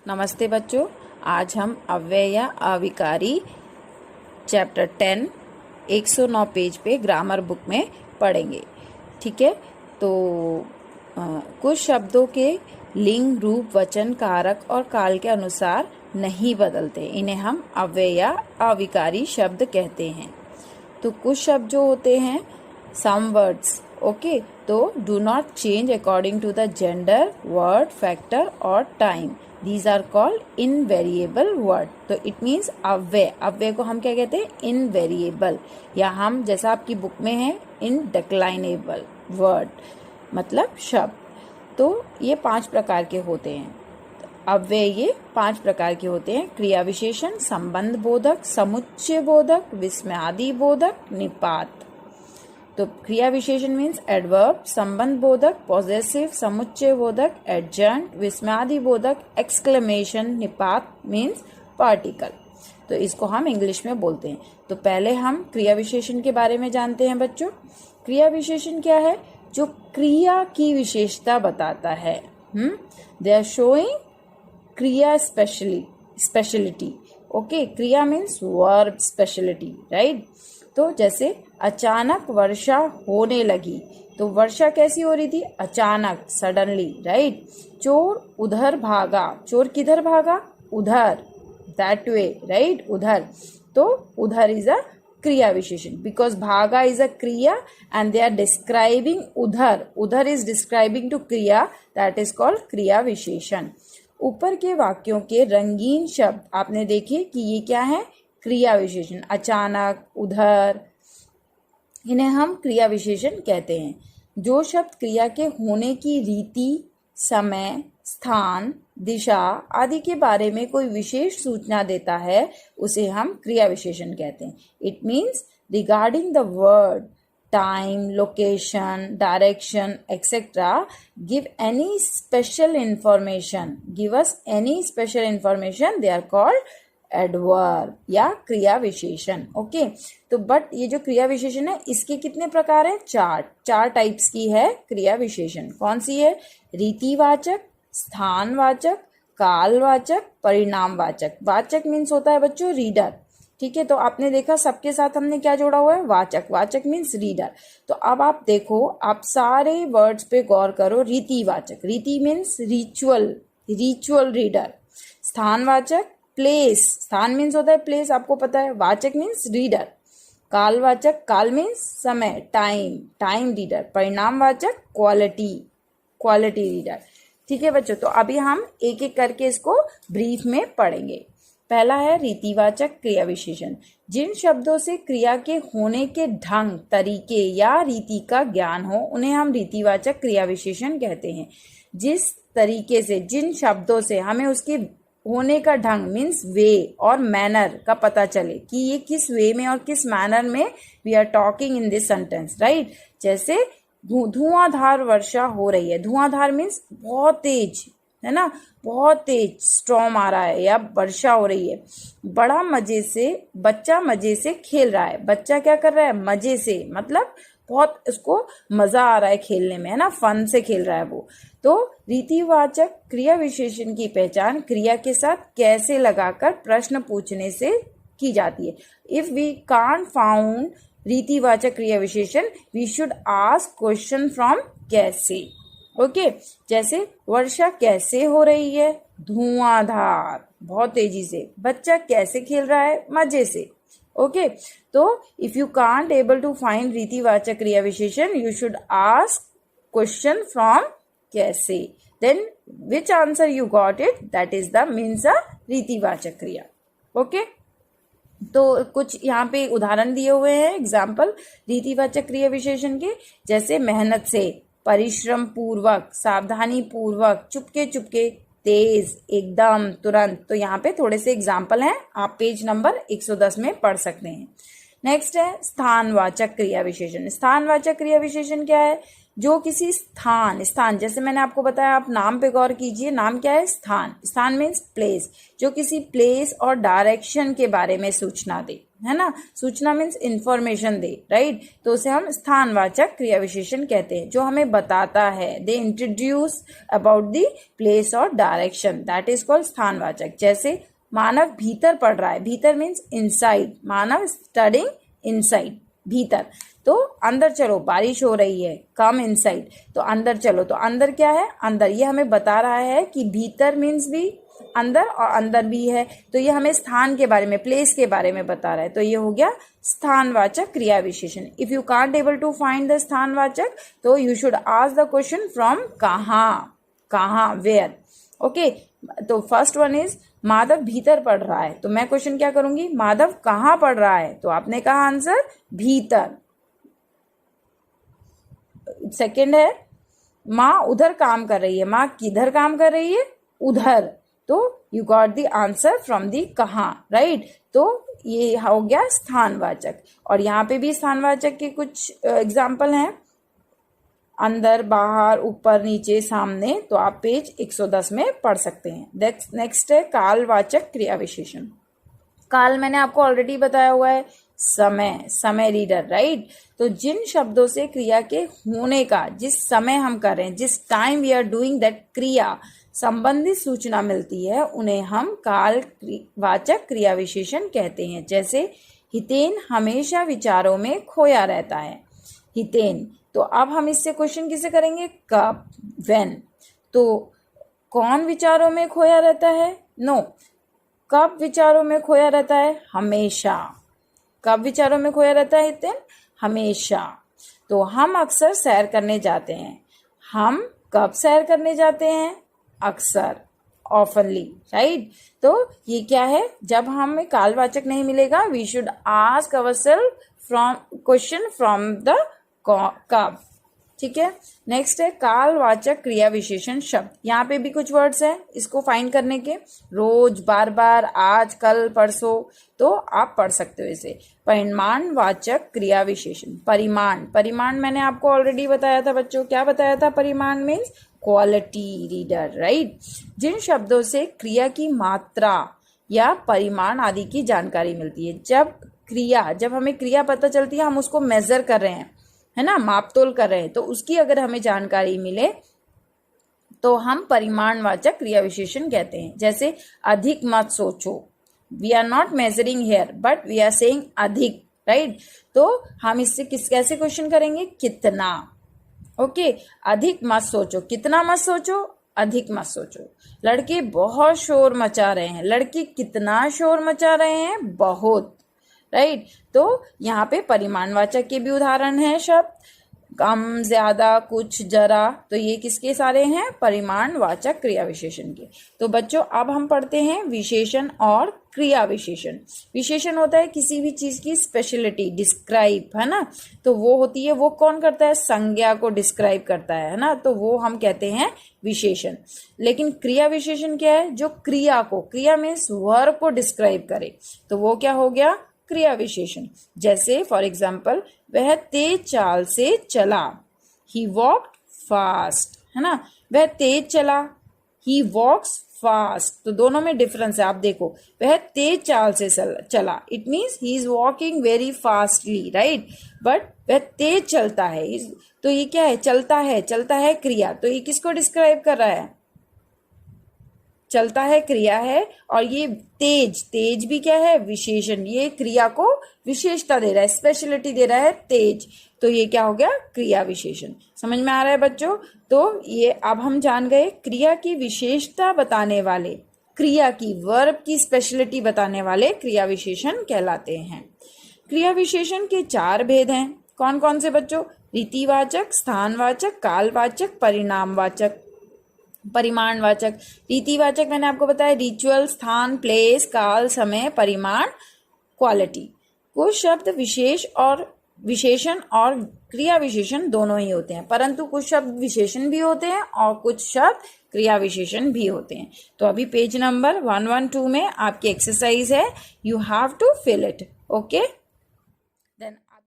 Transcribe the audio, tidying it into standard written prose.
नमस्ते बच्चों, आज हम अव्यय या अविकारी चैप्टर 10 109 पेज पे ग्रामर बुक में पढ़ेंगे। ठीक है, तो कुछ शब्दों के लिंग, रूप, वचन, कारक और काल के अनुसार नहीं बदलते, इन्हें हम अव्यय या अविकारी शब्द कहते हैं। तो कुछ शब्द जो होते हैं सम वर्ड्स, ओके, तो do not change according to the gender, word, factor और time. These are called invariable word। तो it means अव्यय को हम क्या कहते हैं? invariable, या हम जैसा आपकी बुक में है indeclinable word, मतलब शब्द। तो ये 5 प्रकार के होते हैं अव्यय। ये 5 प्रकार के होते हैं: क्रिया विशेषण, संबंध बोधक, समुच्चय बोधक, विस्मयादि बोधक, निपात। तो क्रिया विशेषण मीन्स एडवर्ब, संबंध बोधक पॉजेसिव, समुच्चय बोधक एडजंक्ट, विस्मयादि बोधक एक्सक्लेमेशन, निपात मीन्स पार्टिकल। तो इसको हम इंग्लिश में बोलते हैं। तो पहले हम क्रिया विशेषण के बारे में जानते हैं बच्चों। क्रिया विशेषण क्या है? जो क्रिया की विशेषता बताता है। दे आर शोइंग क्रिया स्पेशलिटी। ओके, क्रिया मीन्स वर्ब स्पेशलिटी, राइट। तो जैसे अचानक वर्षा होने लगी, तो वर्षा कैसी हो रही थी? अचानक, सडनली, राइट। चोर उधर भागा, चोर किधर भागा? उधर, दैट वे, राइट, उधर। तो उधर इज अ क्रिया विशेषण, बिकॉज भागा इज अ क्रिया एंड दे आर डिस्क्राइबिंग उधर इज डिस्क्राइबिंग टू क्रिया, दैट इज कॉल्ड क्रिया विशेषण। ऊपर के वाक्यों के रंगीन शब्द आपने देखे कि ये क्या है? क्रिया विशेषण। अचानक, उधर, इन्हें हम क्रिया विशेषण कहते हैं। जो शब्द क्रिया के होने की रीति, समय, स्थान, दिशा आदि के बारे में कोई विशेष सूचना देता है, उसे हम क्रिया विशेषण कहते हैं। It means regarding the word, time, location, direction etcetera, give any special information, give us any special information, they are called adverb या क्रिया विशेषण। ओके, तो बट ये जो क्रिया विशेषण है इसके कितने प्रकार हैं? 4 टाइप्स की है क्रिया विशेषण। कौन सी है? रीतिवाचक, स्थानवाचक, कालवाचक, परिणामवाचक। वाचक मीन्स होता है बच्चों रीडर। ठीक है, तो आपने देखा सबके साथ हमने क्या जोड़ा हुआ है? वाचक। वाचक मीन्स रीडर। तो अब आप देखो, आप सारे वर्ड्स पे गौर करो। रीतिवाचक, रीति मीन्स रिचुअल रीडर। स्थानवाचक, प्लेस, स्थान मीन्स होता है प्लेस, आपको पता है। वाचक मीन्स रीडर। कालवाचक, काल मीन्स समय, टाइम रीडर। परिणामवाचक, क्वालिटी रीडर। ठीक है बच्चों, तो अभी हम एक एक करके इसको ब्रीफ में पढ़ेंगे। पहला है रीतिवाचक क्रिया विशेषण। जिन शब्दों से क्रिया के होने के ढंग, तरीके या रीति का ज्ञान हो, उन्हें हम रीतिवाचक क्रिया विशेषण कहते हैं। जिस तरीके से, जिन शब्दों से हमें उसके होने का ढंग मीन्स वे और मैनर का पता चले कि ये किस वे में और किस मैनर में we are talking in this sentence, right. जैसे धुआंधार वर्षा हो रही है। धुआंधार मीन्स बहुत तेज, है ना, बहुत तेज स्टॉर्म आ रहा है या वर्षा हो रही है। बच्चा मजे से खेल रहा है। बच्चा क्या कर रहा है? मजे से, मतलब बहुत उसको मजा आ रहा है खेलने में, है ना, फन से खेल रहा है वो। तो रीतिवाचक क्रिया विशेषण की पहचान क्रिया के साथ कैसे लगाकर प्रश्न पूछने से की जाती है। इफ वी कांट फाउंड रीतिवाचक क्रिया विशेषण, we should ask question from कैसे। ओके, जैसे वर्षा कैसे हो रही है? धुआंधार, बहुत तेजी से। बच्चा कैसे खेल रहा है? मजे से। ओके, तो if you can't able to find रीतिवाचक क्रिया विशेषण, you should ask question from कैसे। Then which answer you got it, that is the means a रीतिवाचक क्रिया। ओके, तो कुछ यहाँ पे उदाहरण दिए हुए हैं, एग्जाम्पल रीतिवाचक क्रिया विशेषण के। जैसे मेहनत से, परिश्रम पूर्वक, सावधानी पूर्वक, चुपके, तेज, एकदम, तुरंत। तो यहाँ पे थोड़े से एग्जाम्पल हैं, आप पेज नंबर 110 में पढ़ सकते हैं। नेक्स्ट है स्थानवाचक क्रिया विशेषण। स्थानवाचक क्रिया विशेषण क्या है? जो किसी स्थान जैसे मैंने आपको बताया, आप नाम पे गौर कीजिए, नाम क्या है? स्थान मीन्स प्लेस, जो किसी प्लेस और डायरेक्शन के बारे में सूचना दे, है ना। सूचना मीन्स इंफॉर्मेशन दे, राइट। तो उसे हम स्थानवाचक क्रिया विशेषण कहते हैं, जो हमें बताता है, they introduce about the place और डायरेक्शन, दैट इज कॉल्ड स्थानवाचक। जैसे मानव भीतर पढ़ रहा है, भीतर मीन्स इनसाइड, मानव स्टडिंग इनसाइड, भीतर। तो अंदर चलो, बारिश हो रही है, कम इनसाइड, तो अंदर चलो, तो अंदर क्या है? अंदर। ये हमें बता रहा है कि भीतर मीन्स भी अंदर और अंदर भी है, तो ये हमें स्थान के बारे में, प्लेस के बारे में बता रहा है। तो ये हो गया स्थानवाचक क्रिया विशेषण। If you can't able to find the स्थानवाचक, तो you should ask the question from कहाँ, वेयर। ओके, तो फर्स्ट वन इज माधव भीतर पढ़ रहा है, तो मैं क्वेश्चन क्या करूंगी? माधव कहाँ पढ़ रहा है? तो आपने कहा आंसर भीतर। सेकंड है माँ उधर काम कर रही है, माँ किधर काम कर रही है? उधर। तो you got the answer from the कहाँ, राइट। तो ये हो गया स्थानवाचक। और यहाँ पे भी स्थानवाचक के कुछ एग्जाम्पल हैं, अंदर, बाहर, ऊपर, नीचे, सामने। तो आप पेज 110 में पढ़ सकते हैं। नेक्स्ट है कालवाचक क्रिया विशेषण। काल मैंने आपको ऑलरेडी बताया हुआ है, समय रीडर, राइट। तो जिन शब्दों से क्रिया के होने का, जिस समय हम कर रहे हैं, जिस time we are doing that क्रिया, संबंधित सूचना मिलती है, उन्हें हम कालवाचक क्रिया विशेषण कहते हैं। जैसे हितेन हमेशा विचारों में खोया रहता है, हितेन। तो अब हम इससे क्वेश्चन किसे करेंगे? कब, व्हेन। तो कौन विचारों में खोया रहता है? नो। कब विचारों में खोया रहता है? हमेशा। कब विचारों में खोया रहता है हितेन? हमेशा। तो हम अक्सर सैर करने जाते हैं, हम कब सैर करने जाते हैं? अक्सर, ऑफनली, राइट। तो ये क्या है? जब हमें कालवाचक नहीं मिलेगा, we should ask ourselves from question from the कब, ठीक है। नेक्स्ट है कालवाचक क्रिया विशेषण शब्द। यहाँ पे भी कुछ वर्ड्स हैं इसको फाइंड करने के, रोज, बार बार, आज, कल, परसों। तो आप पढ़ सकते हो इसे। परिमाणवाचक क्रिया विशेषण। परिमाण मैंने आपको ऑलरेडी बताया था बच्चों। क्या बताया था? परिमाण मीन्स क्वालिटी रीडर, राइट। जिन शब्दों से क्रिया की मात्रा या परिमाण आदि की जानकारी मिलती है। जब हमें क्रिया पता चलती है, हम उसको मेजर कर रहे हैं, है ना, मापतोल कर रहे हैं, तो उसकी अगर हमें जानकारी मिले तो हम परिमाणवाचक क्रिया विशेषण कहते हैं। जैसे अधिक मत सोचो, we are not measuring here but we are saying अधिक, राइट। तो हम इससे कैसे क्वेश्चन करेंगे? कितना। ओके, अधिक मत सोचो, कितना मत सोचो? अधिक मत सोचो। लड़के बहुत शोर मचा रहे हैं, लड़के कितना शोर मचा रहे हैं? बहुत, राइट। तो यहाँ पे परिमाणवाचक के भी उदाहरण हैं शब्द, कम, ज्यादा, कुछ, जरा। तो ये किसके सारे हैं? परिमाणवाचक क्रिया विशेषण के। तो बच्चों अब हम पढ़ते हैं विशेषण और क्रिया विशेषण। विशेषण होता है किसी भी चीज की स्पेशलिटी, डिस्क्राइब, है ना। तो वो होती है, वो कौन करता है? संज्ञा को डिस्क्राइब करता है ना। तो वो हम कहते हैं विशेषण। लेकिन क्रिया विशेषण क्या है? जो क्रिया मीन्स वर्ब को डिस्क्राइब करे, तो वो क्या हो गया? क्रिया विशेषण। जैसे फॉर एग्जाम्पल, वह तेज चाल से चला, ही वॉक्ड फास्ट, है ना। वह तेज चला, ही वॉक्स फास्ट। तो दोनों में डिफरेंस है, आप देखो। वह तेज चाल से चला, it means he is walking very fastly, right. But वह तेज चलता है, तो ये क्या है? चलता है क्रिया। तो ये किसको डिस्क्राइब कर रहा है? चलता है क्रिया है, और ये तेज भी क्या है? विशेषण। ये क्रिया को विशेषता दे रहा है, स्पेशलिटी दे रहा है, तेज। तो ये क्या हो गया? क्रिया विशेषण। समझ में आ रहा है बच्चों? तो ये अब हम जान गए क्रिया की विशेषता बताने वाले, क्रिया की, वर्ब की स्पेशलिटी बताने वाले क्रिया विशेषण कहलाते हैं। क्रिया विशेषण के 4 भेद हैं। कौन कौन से बच्चों? रीतिवाचक, स्थानवाचक, कालवाचक, परिणामवाचक, परिमाणवाचक। रीतिवाचक मैंने आपको बताया, रिचुअल, स्थान, प्लेस, काल, समय, परिमाण, क्वालिटी। कुछ शब्द विशेषण और क्रिया विशेषण दोनों ही होते हैं, परंतु कुछ शब्द विशेषण भी होते हैं और कुछ शब्द क्रिया विशेषण भी होते हैं। तो अभी पेज नंबर 112 में आपकी एक्सरसाइज है, you have to fill it. Okay.